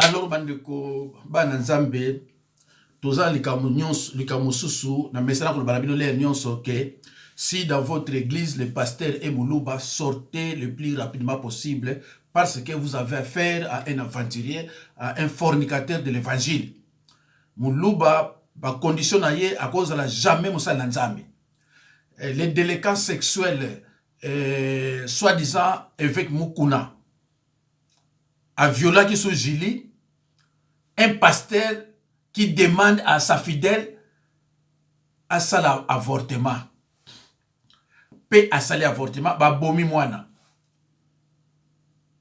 Alors bandeko bana nzambe toza likambo susu na mesana ko balabino le nyonso que si dans votre église le pasteur est Moulouba, sortez le plus rapidement possible parce que vous avez affaire à un aventurier, à un fornicateur de l'évangile. Moulouba ba condition à cause de la jamais moussa nzambe. Les délinquants sexuels soi-disant avec Mukuna a violé qui sont Gili, un pasteur qui demande à sa fidèle à ça l'avortement. Paix à ça l'avortement, ba bomi mwana.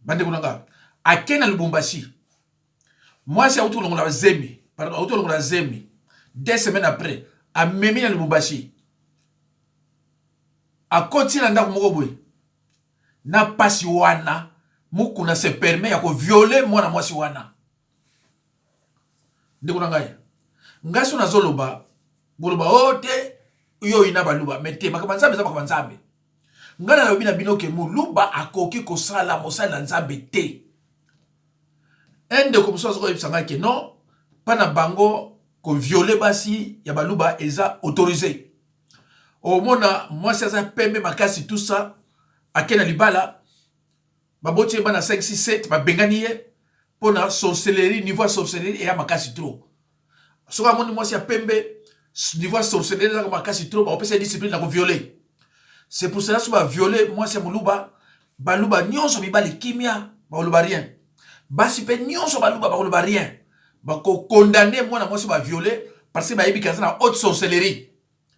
Bande kunanga. A Kena Lubumbashi. Moi c'est autour de la Zemi. Pardon, autour de la Zemi. 2 semaines après, à Memi na Lubumbashi. A continue à ndako moko boy. Na pasi wana, mukuna se permet ya ko violer mwana mwasi wana. Ndeko nangai. Ngaso na zoloba, boloba ote yo ina baluba mete makabanzambe za makabanzambe. Ngana na bina binoke muluba akoki ko sala mosala nzambe te. Ende ko muso ko yebisanga ke non, pana bango ko violer basi ya baluba eza autorisé. Au mona moi ça pembe makasi tout ça akena libala baboti bana 5 6 7 ba benganiye pona sorcellerie niveau sorcellerie et ya makasi trop. Soka moni moi c'est pembe niveau sorcellerie na makasi trop ba opesa discipline na ko violer. C'est pour cela que va violer moi c'est muluba baluba nyonso mibali kimia ba luba rien. Basi pe nyonso baluba ba luba rien. Ba ko condamner moi na moi c'est va violer parce que ba yebi kaza na haute sorcellerie.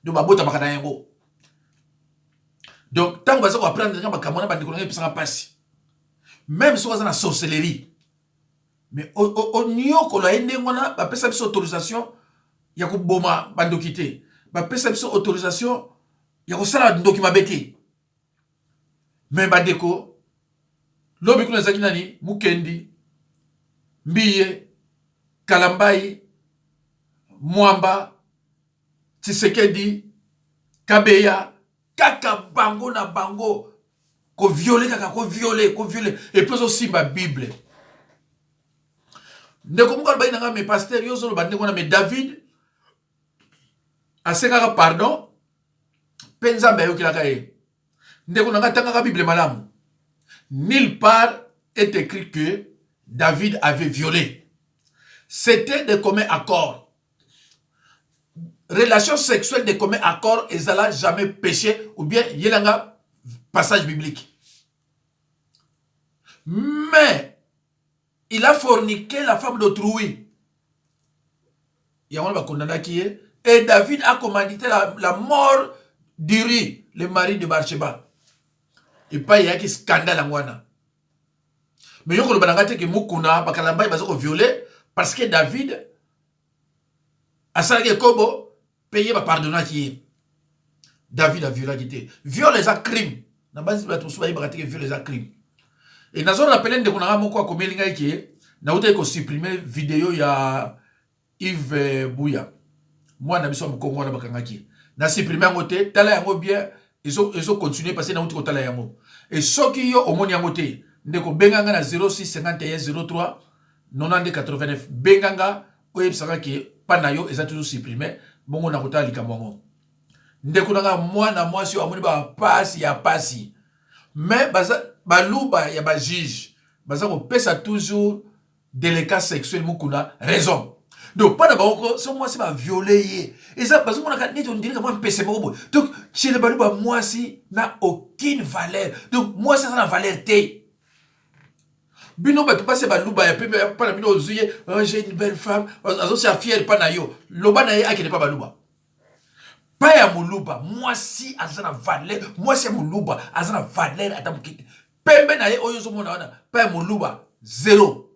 Donc babota makana yango. Donc tant que vous apprendre quand bakamona ba ndiko ngepesa pasi. Même si vous avez la sorcellerie. Mais au nyoko la ende ngona ba pesa biso autorisation ya ko boma bandokité. Ba pesa biso autorisation ya ko sala ndoki mabeti. Mais bandeko lobi kuna zaki nani Mukendi Mbiye Kalambai Mwamba Tshisekedi Kabeya kaka bango na bango ko violer kaka ko violer et puis aussi ma Bible ndeko muka ba inanga mes pasteurs yo zolo bande kona me David asenga pardon penza mba yo kilaka e ndeko nanga tanga Bible malamu nulle part est écrit que David avait violé. C'était de commun accord. Relation sexuelle de commun accord, et ça n'a jamais péché, ou bien il y a un passage biblique. Mais il a forniqué la femme d'autrui. Il y a un condamné qui est. Et David a commandité la mort d'Uri, le mari de Bathsheba. Et pas il y a un scandale à moi. Mais il y a un scandale qui est Mukuna, Bakalamba, il va violer parce que David a salé Kobo. Payer ma pardonner qui est. David a violé qui était. Viol les crimes. Na base ba tous ba ibaraté viol les crimes. Et nazo rappelé de konanga moko akomelinga qui est. Na uta ko supprimer vidéo ya Yves Bouya. Moi na biso mkongo na bakanga ki. Na supprimer ngote tala yango bien ils ont continuer passer na uta ko tala yango. Et soki yo omoni yango te ndeko benganga na 06 51 03 92 89 benganga oyebisaka ki pana yo eza toujours supprimer. Bongo na kota likambo ndeko nanga mwana mwasi amoni ba pasi ya pasi mais baluba ya ba juge baza ko pesa toujours délicat sexuel mukuna raison donc pas d'abord so mwasi ba violer et ça parce qu'on a quand on dirait comment pesa moko donc chez les baluba mwasi n'a aucune valeur donc moi ça na valeur té bino ba passer baluba ya pepe pas na bino ozuye j'ai une belle femme azo c'est fier pas na yo loba na ye akene pas baluba pas ya muluba moi si azana valeur moi c'est muluba azana valeur atamukite pembe na ye oyo zo mona wana pas ya muluba zéro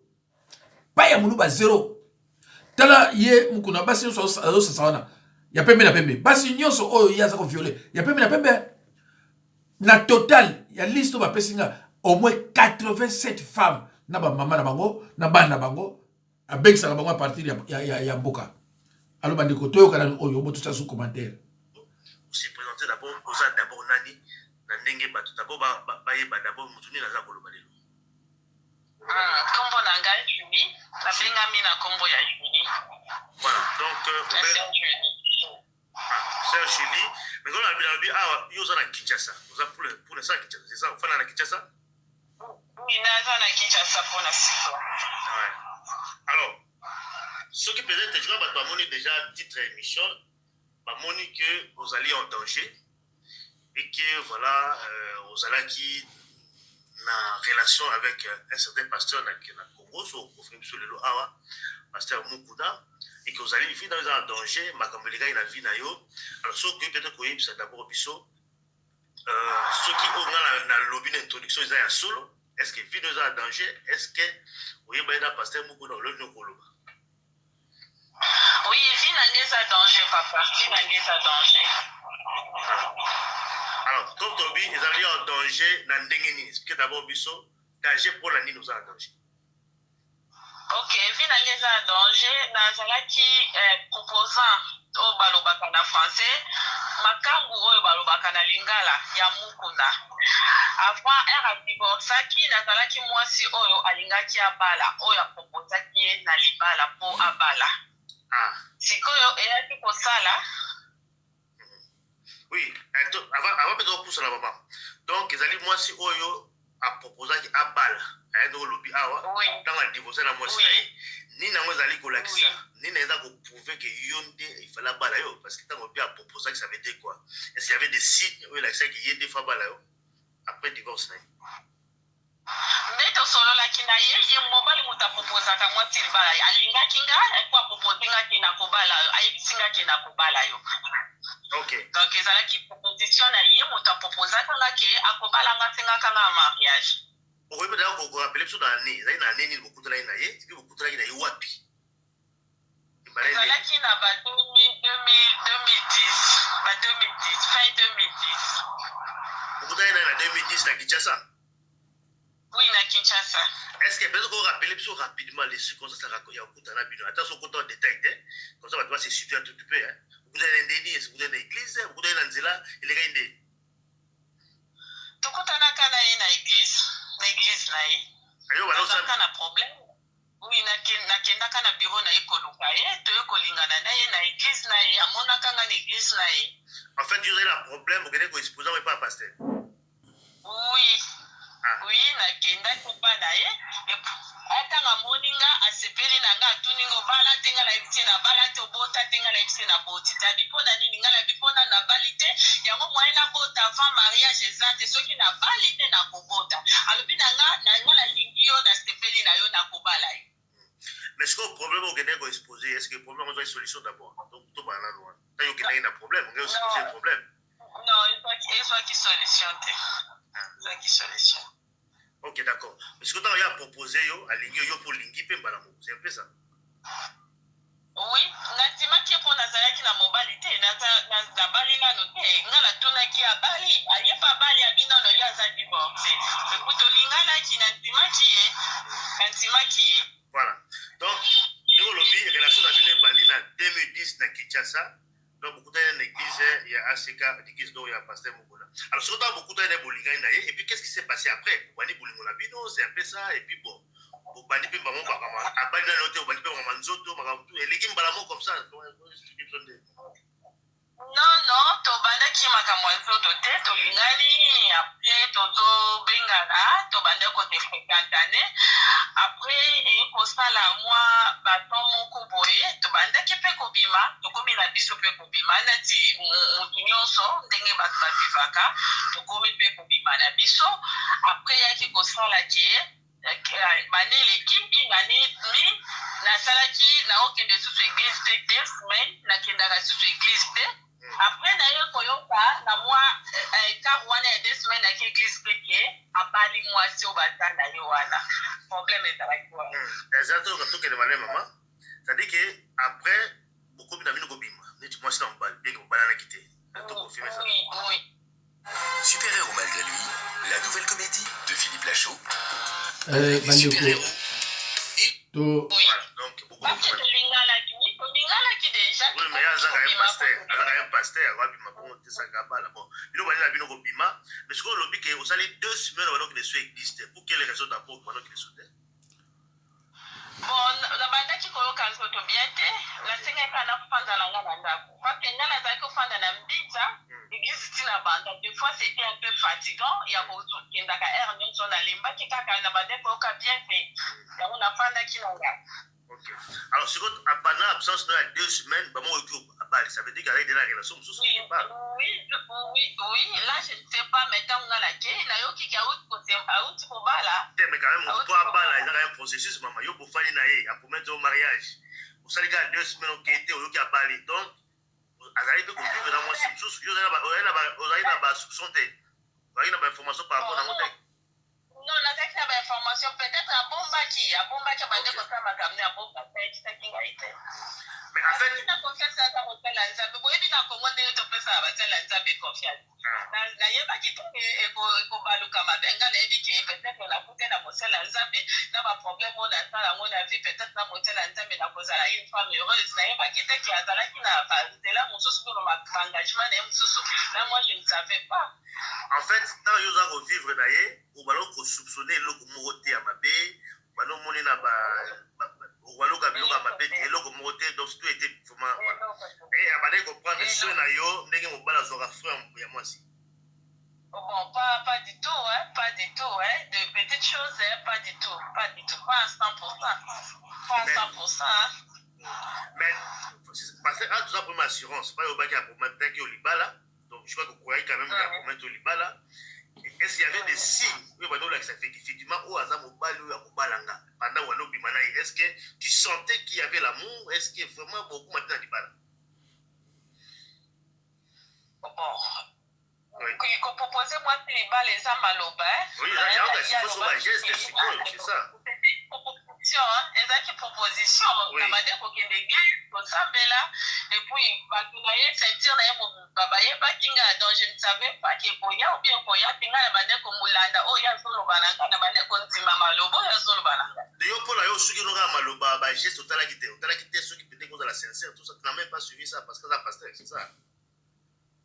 pas ya muluba zéro tala ye mukuna basi so azo sawana ya pembe na pembe basi nyonso oyo yaza ko violer ya pembe na pembe na total ya liste ba pesinga au moins 87 femmes na ba mama na bango na bana bango abekisa bango à partir ya mboka alors bandeko toyo kana oyo boto sa sous commentaire se présenter d'abord aux d'abord nani na ndenge bato d'abord ba yeba d'abord mutuni na za koloba lelo Kombo nanga Julie, la bengami na kombo ya Julie. Voilà, donc Sœur Julie. Sœur Julie, mais quand on a vu ah yo za na Kinshasa, pour ça Kinshasa, c'est ça, on fait na Kinshasa? Oui, naza na Kinshasa pour la siko. Ouais. Alors, ce qui peut-être je vais pas déjà titre émission, bah moni que vous allez en danger et que voilà vous allez qui na relation avec un certain pasteur na Congo sur le Awa, pasteur Mukuda, et que vous allez vivre dans un danger, ma comme les gars il a vie na yo. Alors ce que peut-être que c'est d'abord biso ceux qui ont na lobby d'introduction ils sont solo, est-ce que vie dans un danger, est-ce que vous voyez ben pasteur Mukuda le Nokoloba? Oui, vie n'a danger papa, vie n'a danger. Alors, comme tu dis, ils allaient en danger dans Ndengeni. Parce que d'abord, biso, danger pour la nuit nous a en danger. Ok, vie n'a danger. Nazalaki proposant au balobaka na français, makambu oyo balobaka na lingala ya Mukunda. Avant era divorçaki, nazalaki mwasi oyo alingaki abala, oyo proposaki ye na libala po abala. Sikoyo eyaki kosala. Oui, avant de pousser la maman. Donc, ils allaient moi si Oyo a proposé à balle, à un lobby dans la divorce la moi ni n'a pas allé ça, ni n'a pas prouvé que Yonde il fallait balle parce que tant qu'on a proposé que ça veut dire quoi? Est-ce qu'il y avait des signes où il a dit qu'il y a des fois balle après divorce? Mais to solo la kina ye mobile muta proposa ka mwati bala alinga kinga kwa proposinga kina kobala ayisinga kina kobala yo. OK. Donc ezala ki proposition na ye muta proposa kanga ke akobala ngatenga kanga mariage. Oui, mais d'abord vous rappelez sur l'année, ça na année ni beaucoup de l'année et puis beaucoup de l'année wapi. Ezala ki na ba 2010, fin 2010. Beaucoup de l'année na 2010 na Kinshasa. Oui, na Kinshasa. Est-ce que peut-être qu'on rappelle plus rapidement les circonstances à Rakoya Kutana Bino? Attention, on compte en détail, comme ça, on va se situer un tout petit peu. Vous avez un déni, vous avez une église, vous avez un zéla, et les gars, il est. Tu comptes en akana na église, l'église na ye. Ayo, alors ça. N'a problème. Oui, na kenda kana bureau na ekoluka ye, to ekolingana na ye na église na ye, amona kanga na église na ye. En fait, vous avez un problème, vous avez exposé, mais pas pasteur. Oui. Oui, na kenda kupa na ye. Atanga moninga asepeli na nga tuningo bala tenga la ibisi na bala to bota tenga la ibisi na boti. Tadi pona nini ngala bipona na balite yango moyena bota avant mariage ezate soki na balite na kobota. Alobi na ngala lingio na sepeli na yo na kobala yo. Mais est-ce que le problème au Guinée est exposé? Est-ce que le problème a une solution d'abord? Donc, tout le monde a un problème. On a aussi un problème. Non, il faut qu'il solution. Il faut qu'il solution. Ok, d'accord. Est-ce que tu as proposé à l'ingé pour l'ingé c'est un peu ça? Oui, natima qui pour Nazareth na mobilité, na bali na noté, ngala tuna ki a bali, aye pa bali abina no ya za divorce. Écoute, lingala qui natima qui est. Voilà. Donc, nous lobby relation avec bandi na 2010 na Kinshasa. Donc beaucoup dans l'église il y a ACK, l'église dont il y a pasteur Mukunda. Alors surtout beaucoup dans les bolinga na et puis qu'est-ce qui s'est passé après? Bandi bolingo la bino, c'est un peu ça et puis bon. Bandi pe maman ba kama abandi na noté bandi pe maman nzoto makamtu et l'équipe balamo comme ça. Non, to banda ki makamwanzo to te, to lingani, après to bengana, to banda ko te fréquentane. Après, kosala moi baton moko boye, to banda ki pe kobima, to komi na biso pe kobima, nati nyonso ndenge bato bavivaka, to komi pe kobima na biso. Après, yaki kosala ki bane l'équipe ngani mi na salaki na okende sous église te 2 semaines na kendaka sous église te. Après d'ailleurs koyoka na moi karwana ya 2 semaines na église te ke abali moi si obata na yo wana problème est avec toi. Exactement comme tout que demandé maman. Ça dit que après beaucoup d'amis nous bima. Ni tu moi c'est en balle, bien que on balle na quitter. Oui. Super-héros malgré lui, la nouvelle comédie de Philippe Lachaud. Super-héros. Voilà, donc beaucoup de déjà. Oui, mais il y a un pasteur, il y a un pasteur, bon, il y a un bima, mais ce qu'on a dit que vous allez 2 semaines avant que les soient existent. Pour quelle raison d'abord pendant qu'ils sont Bon, nabandaki koyoka nzoto bien te nasengaki na kofanda na nga na ndako parce nga nazalaki kofanda na mbita église ntina banda des fois c'était un peu fatigant ya kokendaka aire nyonso nalembaki kaka nabandaki koyoka bien te yango nafandaki na nga. Ok. Alors, pendant l'absence de 2 semaines, bah, moi, ça veut dire qu'il y a de la relation. Oui, là, je ne sais pas, mais tant qu'on a la quai, il y a qui a out pour bala. Mais quand même, on peut pas bala, il y a un processus, maman. Il y a pour faire une pour mettre au mariage. Vous savez qu'il y a 2 semaines, on était au Yoki à Bali. Donc, vous allez vivre dans moi, c'est tout. Vous allez là-bas, soupçonner. Vous avez une information par rapport à mon texte. Non, la tête n'a pas information. Peut-être à Bombaki. À Bombaki, à Bandeko, ça m'a amené à Bombaki. C'est qui a été. Mais en fait, il a confiance à l'hôtel Lanzambe. Vous avez bien commandé le top ça va l'hôtel Lanzambe confiance. Na yeba ki to ko baluka mabenga na ebi ki peut-être na kote na l'hôtel Lanzambe na ba problème on a ça la on a vu peut-être na l'hôtel Lanzambe na kozala une femme heureuse na yeba ki te ki azala ki na ba de là mon soso pour ma engagement na mosusu. Là moi je ne savais pas. En fait, dans les gens qui vivent d'ailleurs, ou alors qu'on soupçonnait l'eau comme moté à ma baie, ou alors mon na ba ou alors qu'on a ma baie et l'eau comme moté donc tout était vraiment et après qu'on prend le soin na yo n'est qu'on bala zora frère ya moi si. Bon, pas du tout, hein, pas du tout, hein, de petites choses, hein, pas du tout, pas à 100%, pas à 100%. Hein. Mais parce que tout ça pour ma assurance, pas au bac à pour mettre au libala. Donc, je crois que vous croyez quand même qu'il y a pour mettre au Libala. Est-ce qu'il y avait des signes? Oui, que ça fait effectivement au hasard au Balanga. Pendant Wano Bimana, est-ce que tu sentais qu'il y avait l'amour? Est-ce qu'il y a vraiment beaucoup maintenant Libala? Bon. Oui. Qu'on proposait moi Libala les Amaloba. Oui, il y a un geste, c'est ça. Ezaki proposition kabande kokende bien kosambela et puis bakunaye sentir na yebo babaye bakinga donc je ne savais pas que koya ou bien koya tinga na bande ko mulanda o ya solo bananga na bande ko ntima malobo ya solo bananga de yo pola yo suki no ga maloba ba geste otala kite suki peut-être que la sincère tout ça tu n'as même pas suivi ça parce que ça pasteur c'est ça.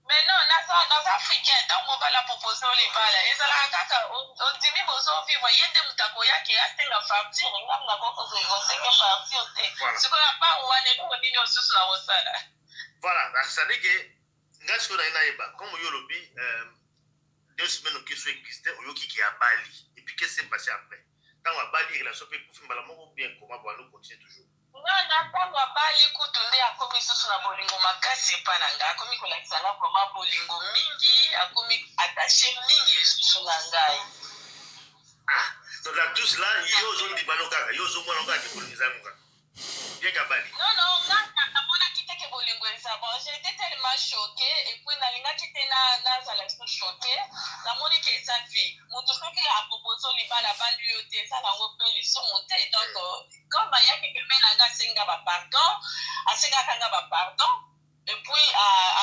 Mais non, dans Africain, tant qu'on va la proposer au Libala, et ça la kaka, on dit mais bozo vivre, il y a des mutakoya qui a été la facture, on a beaucoup de choses, c'est que facture, c'est ce qu'on n'a pas ou on est au niveau sous la rosada. Voilà, ça veut dire que, grâce qu'on a une aïba, comme au lobby, 2 semaines qui sont existées, au yoki qui a Bali, et puis qu'est-ce qui s'est passé après? Tant qu'on a Bali, il a sauvé pour faire mal, bien comment on nous continue toujours. Non, ntango abali kutu nde akomi susu na bolingo makasi epa na ngai akomi kolakisa nga vraimen bolingo mingi akomi attaché mingi lisusu na ngai. Donc dans tout cela yo ozondimano kaka yo ozomona kaka bolingo eza moka bien kabali. Non nga namonaki teke bolingo eza bon j'étais tellement choquée et puis nalingaki te nazala so choquée namoni ke eza vie moto soki apropose libala bali yo te eza nango mpe lisumu te donc comme ayaki pembeni na nga asengaka nga bapardon et puis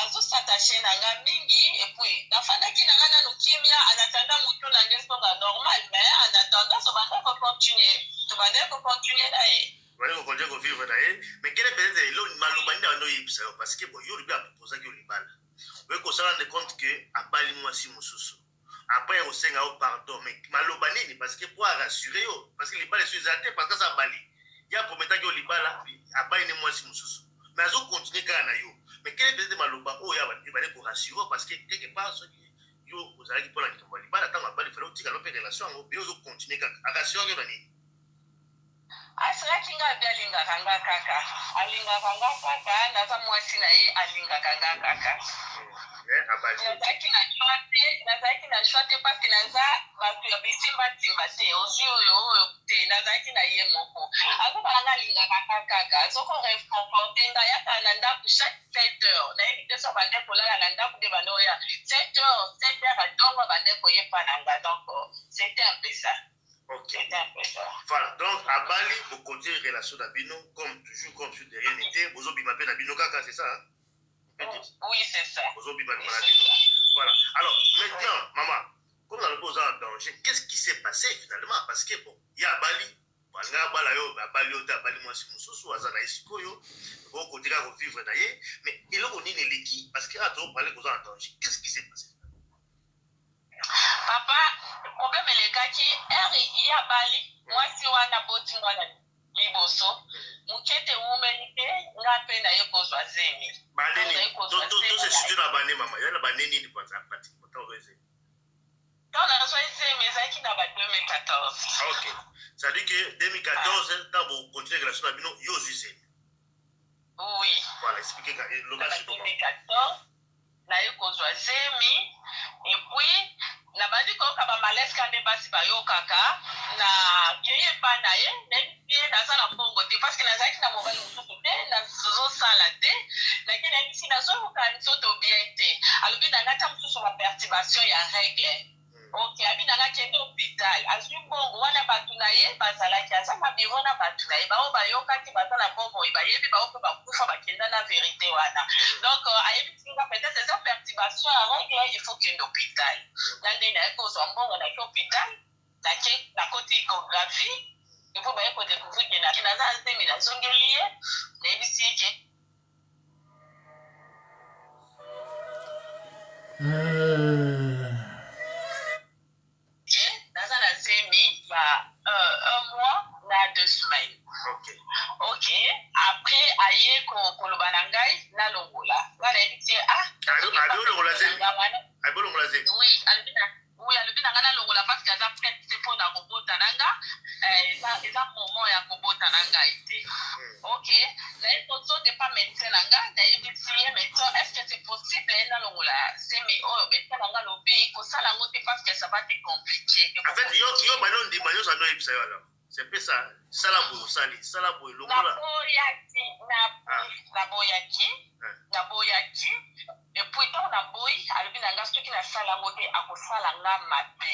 azosatache na nga mingi et puis nafandaki na nga nanu kimia en attendant motu na nge soka normal mais en attendant tobandaki kocontinue na ye. Voilà, on continue à vivre d'ailleurs. Mais quel est peut-être l'eau malobani dans nos yeux parce que bon, il y a proposé que libala. Oui, qu'on se rende compte que à Bali moi si mususu. Après on s'est au pardon mais malobani parce que pour rassurer parce que libala est athée parce que ça Bali. Il y a promettant que libala à Bali moi si mususu. Mais on continue quand na yo. Mais quel est peut-être maloba oh ya libala pour rassurer parce que quelque part ce qui yo vous allez pour la libala tant à Bali faire autre que relation on bien on continue à rassurer nani. Asilaki nga bi alingaka nga kaka naza mwasi na ye alingaka nga kaka nazalaki na choix te parce que naza bato ya bisimbasimba te ozwi oyo te nazalaki na ye moko azobala nga alingaka nga kaka azokoreconforte nga yaka na ndako chaque 7 heures nayebi te so bande kolala na ndako nde bande oya 7 heures atongo bande koyepa na nga donc c'était un peu ça. Ok. Voilà, donc à Bali, vous continuez les relations d'Abino, comme toujours, comme si de rien n'était. Vous avez bien Abino Kaka, c'est ça hein? Oui, c'est ça. Vous avez bien Abino. Voilà. Alors, maintenant, maman, comme dans le beau en danger, qu'est-ce qui s'est passé finalement? Parce que bon, il y a Bali, Bali, moi, c'est mon sous, Azana Isikoyo, vous continuez à vivre d'ailleurs, mais il a connu les liquides, parce qu'il y a trop parlé aux en danger. Qu'est-ce qui s'est passé? Papa, le problème est que il y a Bali, moi si on a boti moi liboso mukete umenike ngape na ye kozwa zemi baneni to se situe na bane mama yana baneni ni kwanza pati motaweze quand on a choisi zemi ezalaki na ba 2014 ok ça dit que 2014 tant vous continuer relation na bino yo zise oui voilà expliquer le bas sur 2014 na ye kozwa zemi et puis na bandi koyoka bamaleska nde basi bayokaka na keye pa na ye nayebi naza na mbongo te parce que nazalaki na mobali mosusu te nazosala te nake nayebisi nazoyoka nzoto bien te alobi nanga ata mosusu baperturbation ya règle ok abi nanga kende hôpital azwi mbongo wana bato na ye bazalaki aza na biro na bato na ye bao bayokaki baza na mbongo bayebi bao mpe bakufa bakenda na vérité wana donc ayebi tinga peut-être eza perturbation ya règle il faut kende hôpital na nde naye kozwa mbongo nake hôpital nakoti échographie epo baye kodécouvrir ke naza azemi nazongeli ye nayebisi eke naza na zemi ba 1 mois na 2 semaines ok après aye koloba na ngai nalongola nga nayebi tie oui alobi na nga nalongola parce que aza prête te mpo na kobota na nga eza moment ya kobota na ngai te ok naye tozote pa médecin na nga nayebisi ye médecin est ce que c'est possible ye nalongola zemi oyo médecin na nga lobi kosala yango te parce que ça va te compliquer en fait yo bano ndima nyonso ando yebisa yo alors c'est un peu ça sala boye osali sala boye longola naboyaki epuis ntango naboyi alobi na nga soki nasala yango te akosala nga mabe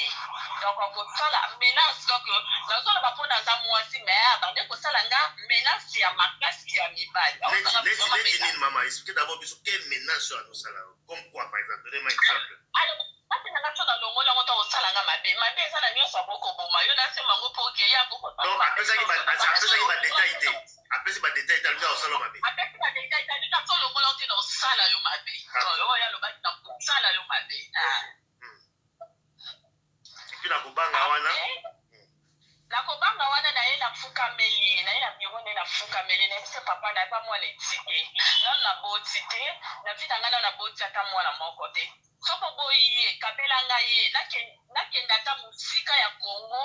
donc akosala menace donc nazoloba mpo naza mwasi me abande kosala nga menace ya makasi ya mibali neti nini mama explique d'abord biso quelle menace oyo azosala comme quoi par exemple donnez-moi exemple ati nanga so nalongola yango ntango osala nga mabe eza na nyonso abokoboma yo nasema yango mpo okeya donc apesaki badetail te apesi badetail te alobia osala mabe apesi badetail te alika so longola ote na osala yo mabe oyo alobaki na kosala yo mabe epuis na kobanga wana nakobanga wana naye nafukameli naye na biro nde nafukameli nayebise papa naza mwana etike nano naboti te na vi na ngai nano naboti ata mwana moko te soko boyi ye kabela ngai ye nakenda ata mosika ya kongo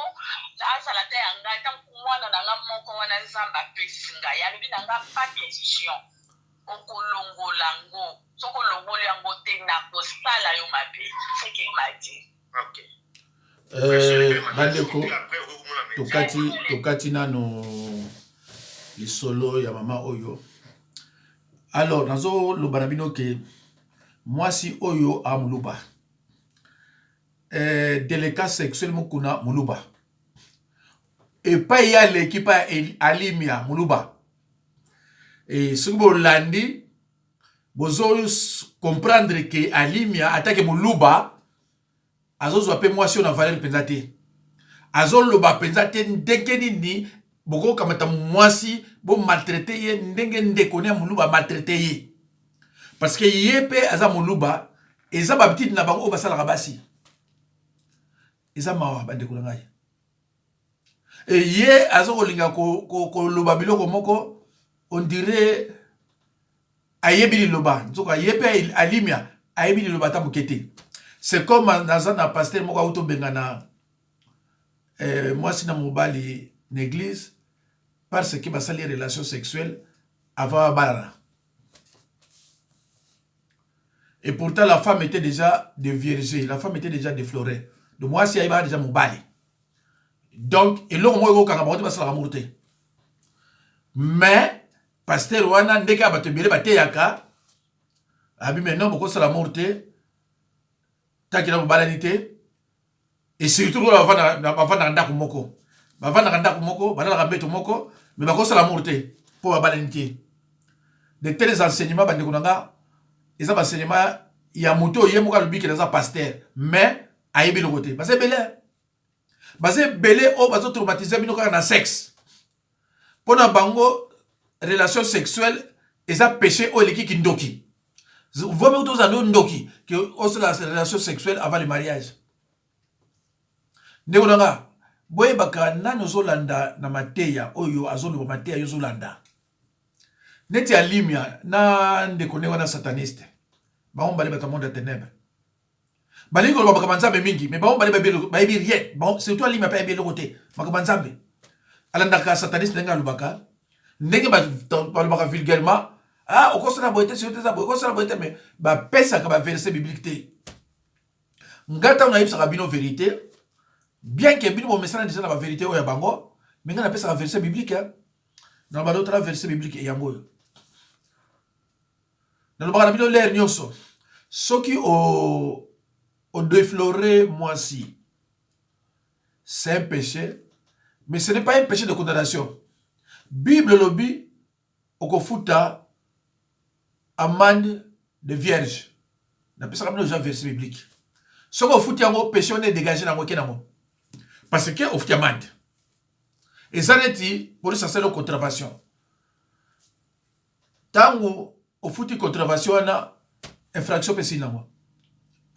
azala te ya ngai ata mwana na nga moko wana nzambe apesi ngai alobi na nga pa question okolongola yango soko olongoli yango te nakosala yo mabe seke madi bandeko tokati nano lisolo ya mama oyo alors nazoloba na bino ke mwasi oyo amuluba délicat sexuel mokuna muluba epai ya l'équipe alimia muluba soki bolandi bozo comprendre ke alimia atake muluba azozwa pe mwasi na valeur penza te azoloba penza te ndenge nini bokokamata mwasi bo maltraité ye ndenge ndeko ne muluba maltraité ye parce que ye pe aza muluba eza babitidi na bango basalaka basi eza mawa bandeko na ngai ye azokolinga koloba biloko moko on dirait ayebi liloba nzoka ye pe alimia ayebi liloba ta mokete. C'est comme dans un pasteur moko auto bengana moi si na mobali l'église parce que basali relations sexuelles avant balana. Et pourtant la femme était déjà déviergée, la femme était déjà déflorée. Donc moi si aïba déjà mobali. Donc et l'homme moi kanga ba basala murte. Mais pasteur wana ndeka batebele bateyaka abi maintenant boko sala murte. Takina balanité et surtout bavanda ndako moko bavanda ndako moko banala beto moko mais bakosa la morte pour balanité de tels enseignements bandeko nanga eza enseignement ya moto yemoka lobiki na za pasteur mais ayebi le côté parce belé o bazo traumatiser bino kaka na sexe pona bango relation sexuelle eza péché o leki kindoki. Vous voyez tous en ndoki que la relation sexuelle avant le mariage. Néonanga, boye baka nani ozolanda na mateya oyo azoloba mateya yo ozolanda neti alimia na ndeko ne wana sataniste bango bale baka monde ya ténèbre balingi koloba makambo nzambe mingi mais bango bale bayebi rien surtout alimia pa yebi eloko te makambo nzambe alandaka sataniste ndenge alobaka ndenge balobaka vulgairement ah okosala boye te sio te za boye okosala boye te mais bapesaka baverset biblique te nga ntango nayebisaka bino vérité bien que bino bomesana déjà na bavérité oyo ya bango mais nga napesaka verset biblique na balo otala verset biblique yango oyo nalobaka na bino lere nyonso soki odéfloré moisi c'est un péché mais ce n'est pas un péché de condamnation Bible lobby okofuta amende de vierge napesaka bino déjà verset biblique soki ofuti yango péché on est dégagé nango ke nango parce que ofuti amende eza neti polisi asala contravention ntango ofuti contravention wana infraction mpe esili nango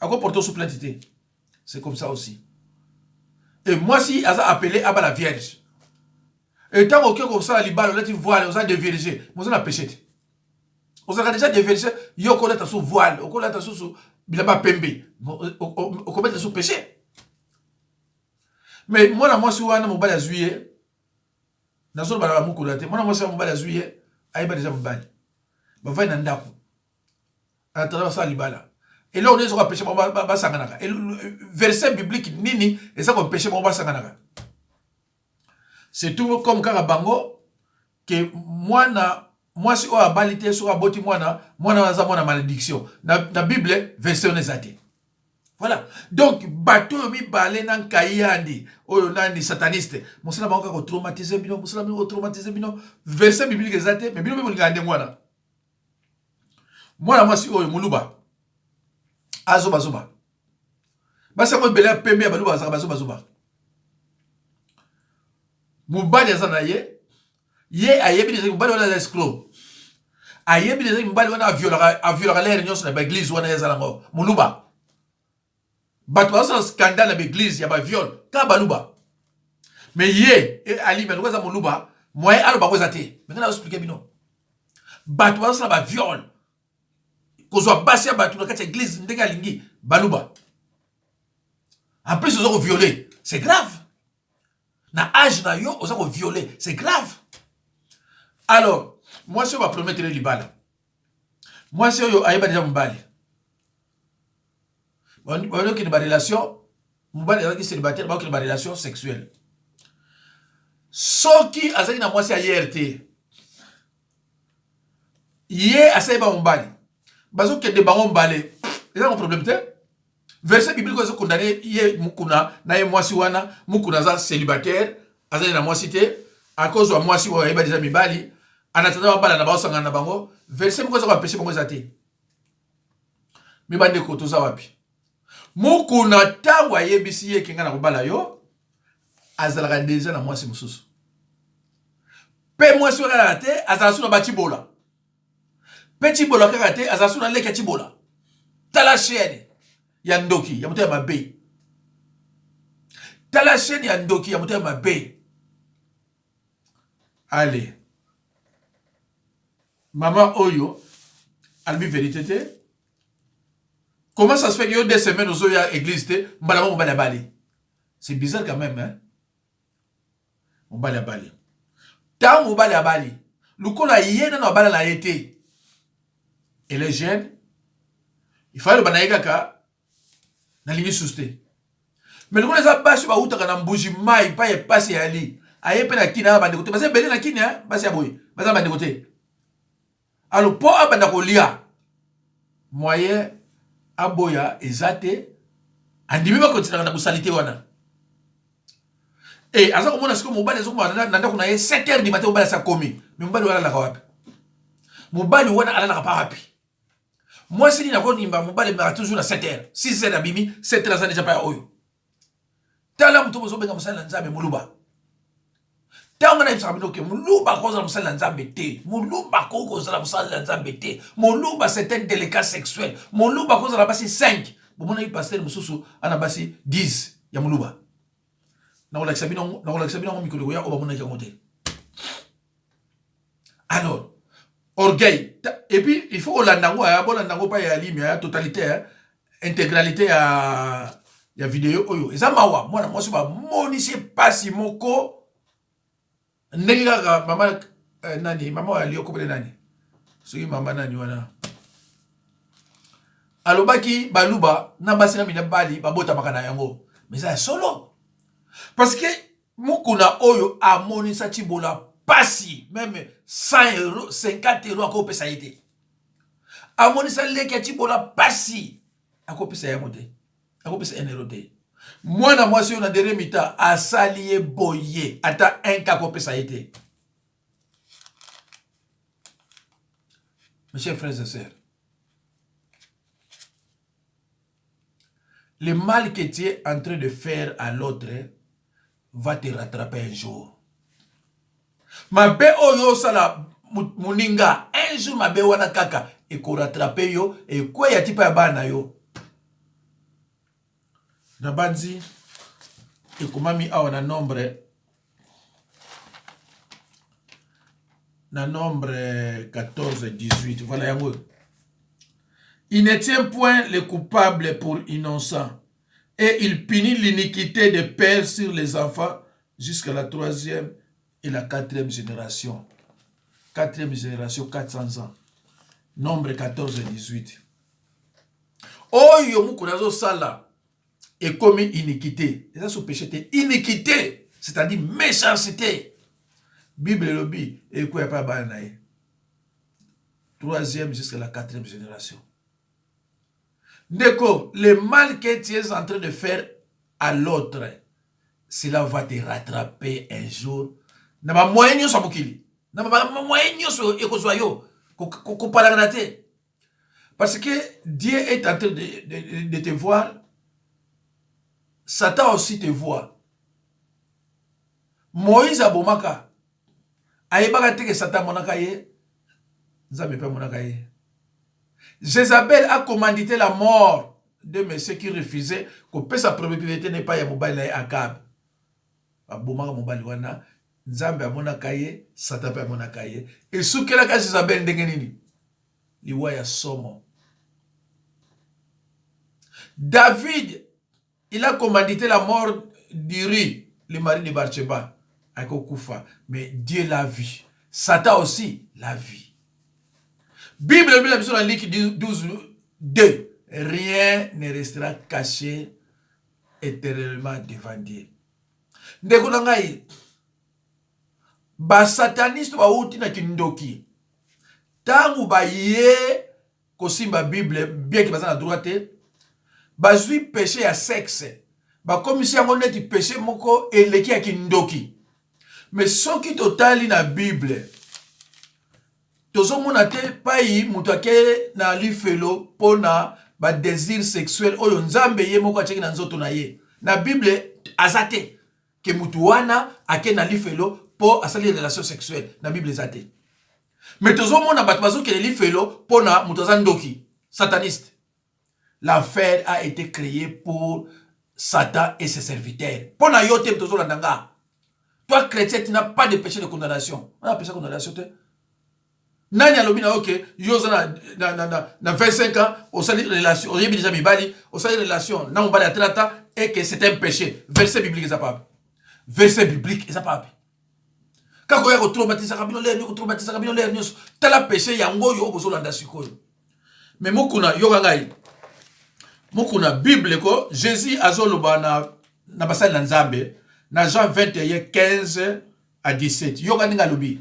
akoporte sous plainte te c'est comme ça aussi et moi si aza appelé aba la vierge et ntango oke kosala libala olati voile oza dévierge moza na péché te ozalaka déjà dévierge yo okolata sous voile okolata susu bilamba pembe okomettre sous péché mais mwana mwasi wana mobali azwi ye nazoloba na bamukula te mwana mwasi wana mobali azwi ye ayeba déjà mobali bavai na ndako anatanda basala libala eloko nini ezoka péché bango basanganaka verset biblique nini eza kopéché bango basanganaka c'est tout comme kaka bango ke mwana mwasi oyo abali te soki aboti mwana aza mwana malédiction na bible verset wana eza te voilà donc bato oyo mibale na nkai yandi oyo nani sataniste mosala bango kaka kotraumatize bino mosala bino kotraumatize bino verset biblique eza te mais bino mpe bolingaka nde mwana mwasi oyo moluba azobazoba basi yango ebele ya pembe ya baluba bazaka bazobazoba mobali aza na ye ayebi dezaki mobali wana aza escro ayebi dezaki mobali wana aviolaka lere nyonso na baeglise wana ezalango moluba bato bazosala scandale na baeglise ya baviole kaka baluba mais ye alimi aloko eza moluba moye alobango eza te me ngana azoexplike bino bato bazosala baviole kozwa basi ya bato na kati ya église ndenge alingi baluba en plus oza koviole c'est grave na âge na yo oza koviole c'est grave alors mwasi oyo bapromettre libala mwasi oyo ayeba deja mobali baokende barelation mobali azalaki célibataire baokende barelation sexuelle soki azalaki na mwasi ayer te ye asayeba mobali bazokende bango mbale eza ngo problème te verset biblique oyo ezokondane ye mukuna na ye mwasi wana mukuna aza célibataire azali na mwasi te akozwa mwasi oyo ayeba deja mibali anatanda babala na baosangana na bango verset moko eza kopeshe bango eza te mibandeko toza wapi mukuna ntango ayebisi ye kenga na kobala yo azalaka deja na mwasi mosusu mpe mwasi oyo kaka te azala su na bacibola mpe cibola kaka te azala su na leki ya cibola tala chaîne ya ndoki ya moto ya mabe tala chaîne ya ndoki ya moto ya mabe allez mama oyo albi vérité te comment ça se fait que yo 2 semaines ozo ya église te mbala mo mbala bali c'est bizarre quand même hein mbala bali tant mbala bali lukola yena na bala la été et les jeunes il fallait le banaïka ka na lingi suste mais lukola eza basi ba utaka na mbuji mai pa ye pasi ya li aye pe na kina bande côté basi belé na kina hein basi ya boy basi bande côté alors po abanda ko lia moyen aboya ezate andimi ba continuer na busalité wana et aza ko mona siko mobali ezo ko na ndako na ye 7h du matin mobali sa komi mais mobali wana la ka wapi mobali wana ala la pa wapi moi si na ko nimba mobali m'a toujours na 7h 6h abimi 7h ça déjà pas oyo tala mtu bozo benga musala nzambe muluba tanga na ibisa binoke muluba ko za musala nzambe te muluba ko za musala nzambe te muluba c'est un délicat sexuel muluba ko za basi 5 bomona yi pasteur mususu ana basi 10 ya muluba Alors, orgueil. Et puis, il faut l'andango, pas y a totalité, intégralité à la vidéo. Oyo. Et ça, moi, je suis monissé pas si moko. Nenga, maman, nani, maman, elle est au nani. C'est maman, nani, wana. Alobaki, baluba, nambasina mina bali, babota makana yango. Mais ça, solo. Parce que, mukuna oyo, a monissa chibola. Passi, même 100 euros, 50 euros, à quoi ça a été. À mon avis, les qui ont passi, à quoi ça a été. À quoi ça a été. Moi, si on a des remita, à salier boyer, à ta un cas, quoi ça a été. Mes chers frères et sœurs, le mal que tu es en train de faire à l'autre va te rattraper un jour. Ma be oyo sala muninga un jour ma be wana kaka e ko rattraper yo e ko ya tipa ya bana yo na banzi e komami awa na nombre 14-18 voilà yango. Il ne tient point les coupables pour innocents et il punit l'iniquité des pères sur les enfants jusqu'à la 3e et la 4e génération. 4e génération, 400 ans. Nombre 14-18. Oyo mukunazo sala et commis iniquité. Et ça, ce péché était iniquité, c'est-à-dire méchanceté. Bible lobby, et quoi, pas banaï. 3e jusqu'à la 4e génération. D'accord, le mal que tu es en train de faire à l'autre, cela va te rattraper un jour. Na ba moyen nyo samukili. Na ba moyen nyo so ekozwayo ko paragrate. Parce que Dieu est en train de te voir. Satan aussi te voit. Moïse abomaka. Ayebaka te que Satan monaka ye. Nzambe pe monaka ye. Jézabel a commandité la mort de messieurs qui refusaient que sa propriété n'est pas ya mobile na Akab. Abomaka mobile wana. Nzambe amona kaye, Satan amona kaye. Et sous quel cas Isabelle ndengenini? Liwa ya somo. David, il a commandité la mort d'Uri, le mari de Bathsheba, avec Okufa. Mais Dieu l'a vu. Satan aussi l'a vu. Bible, la Bible, dans Luc 12:2. Rien ne restera caché éternellement devant Dieu. Ndeko nangai. Ba sataniste ba uti na kindoki. Tangu ba ye kosimba Bible bien ki baza na droite. Ba zui péché ya sexe. Ba komisi yango neti péché moko eleki ya kindoki. Mais soki totali na Bible. Tozo mona te pai mutake na lifelo pona ba désir sexuel oyo nzambe ye moko acheki na nzoto na ye. Na Bible azate ke mutu wana ake na lifelo pour asali relation sexuelle na Bible zate. Mais tozo mona bato bazo ke lifelo pona mutu ndoki sataniste. L'affaire a été créée pour Satan et ses serviteurs. Pona yote tozo landanga. Toi chrétien tu n'as pas de péché de condamnation. On a péché de condamnation te. Nani alobi na ok yoza na 25 ans au sali relation au yebi déjà mibali au sali relation na mobali atrata et que c'est un péché. Verset biblique ça pas. Verset biblique ça pas. Quand on traumatise kabino l'air ni traumatise kabino l'air ni tala péché yango yo bozolanda sikoyo. Mais mokuna yoga ngai. Mokuna Bible ko Jésus azoloba na basali na Nzambe na Jean 21:15-17. Yoga ninga lobi.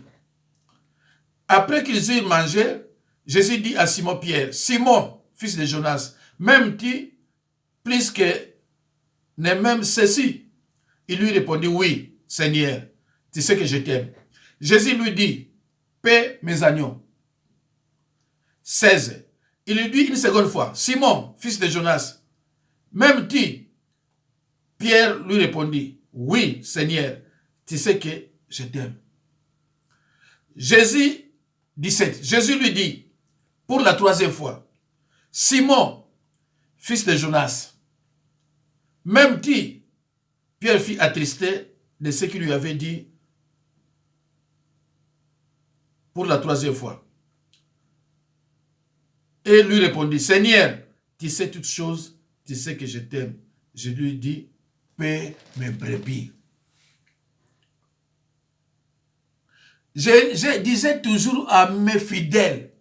Après qu'ils eurent mangé, Jésus dit à Simon-Pierre, Simon, fils de Jonas, m'aimes-tu plus que ne m'aimes ceci? Il lui répondit, oui, Seigneur, tu sais que je t'aime. Jésus lui dit, paie mes agneaux. 16. Il lui dit une seconde fois, Simon, fils de Jonas, m'aimes-tu? Pierre lui répondit, oui, Seigneur, tu sais que je t'aime. Jésus 17. Jésus lui dit, pour la 3e fois, Simon, fils de Jonas, m'aimes-tu? Pierre fut attristé de ce qu'il lui avait dit pour la 3e fois. Et lui répondit, Seigneur, tu sais toutes choses, tu sais que je t'aime. Je lui dis, paie mes brebis. Je disais toujours à mes fidèles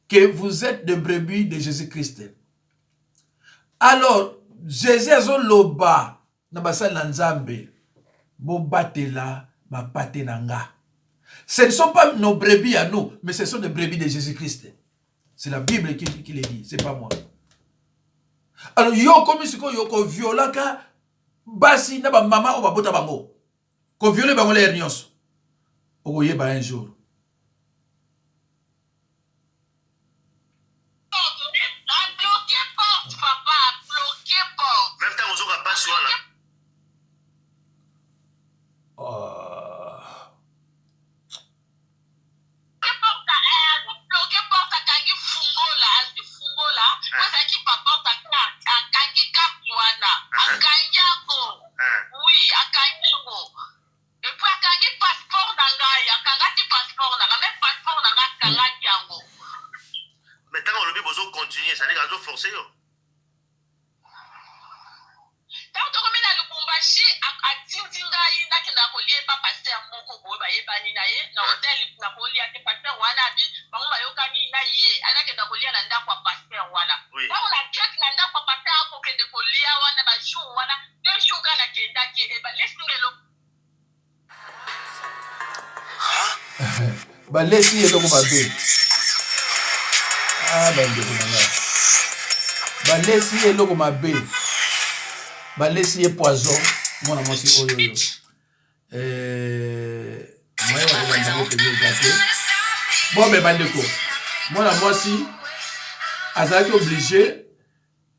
que vous êtes des brebis de Jésus-Christ. Alors, Jésus azoloba na basali na Nzambe bo batela ba patenanga. Ce ne sont pas nos brebis à nous, mais ce sont des brebis de Jésus-Christ. C'est la Bible qui le dit, c'est pas moi. Alors, yo comme si ko yo ko violaka basi na ba mama o ba bota bango. Ko violer bango les nyonso. O yeba un jour. Même temps, on ne pas sur là. Mais tant qu'on le continuer, ça n'est pas forcé. Balesi eloko mabe. Ah bandeko nanga. Balesi eloko mabe. Balesi e poison. Mona mosi oyo yo. Moi wa ko te gâté. Bon mais bandeko. Mona mosi azaki obligé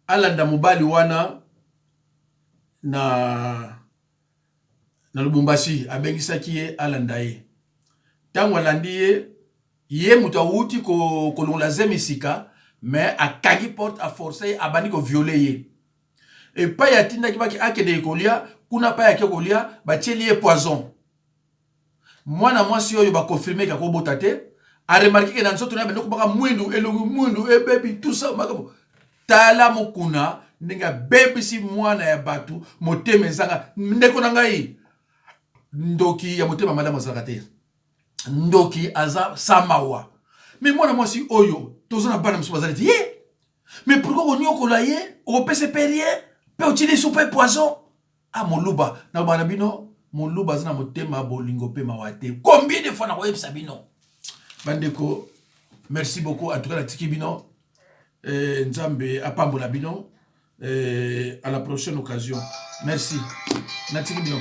alanda mobali wana na Lubumbashi abengisaki ye alanda ye. Tango alandi ye mutu awuti kolongola zemisika mais akangi porte a forcer abandi ko violer ye. Et pa ya tinda kibaki akende kolia kuna pa ya kolia batieli ye poison. Mwana mwasi oyo ba confirmer ka ko botate a remarqué que dans nzoto na bendo ko baka mwindu elongu mwindu e baby tout ça makabo. Tala mokuna ndinga baby si mwana ya batu motema ezanga ndeko na ngai ndoki ya motema madame zakate. Ndoki aza samawa. Mais moi mwasi oyo tozona bana msubazali ye. Mais pourquoi on y okola ye o pese perie pe utile soupe poison ah moluba na bana bino moluba zana motema bolingo pe mawate. Combien de fois na web sabino bandeko merci beaucoup en tout cas la tiki bino Nzambe apambola bino à la prochaine occasion merci na tiki bino.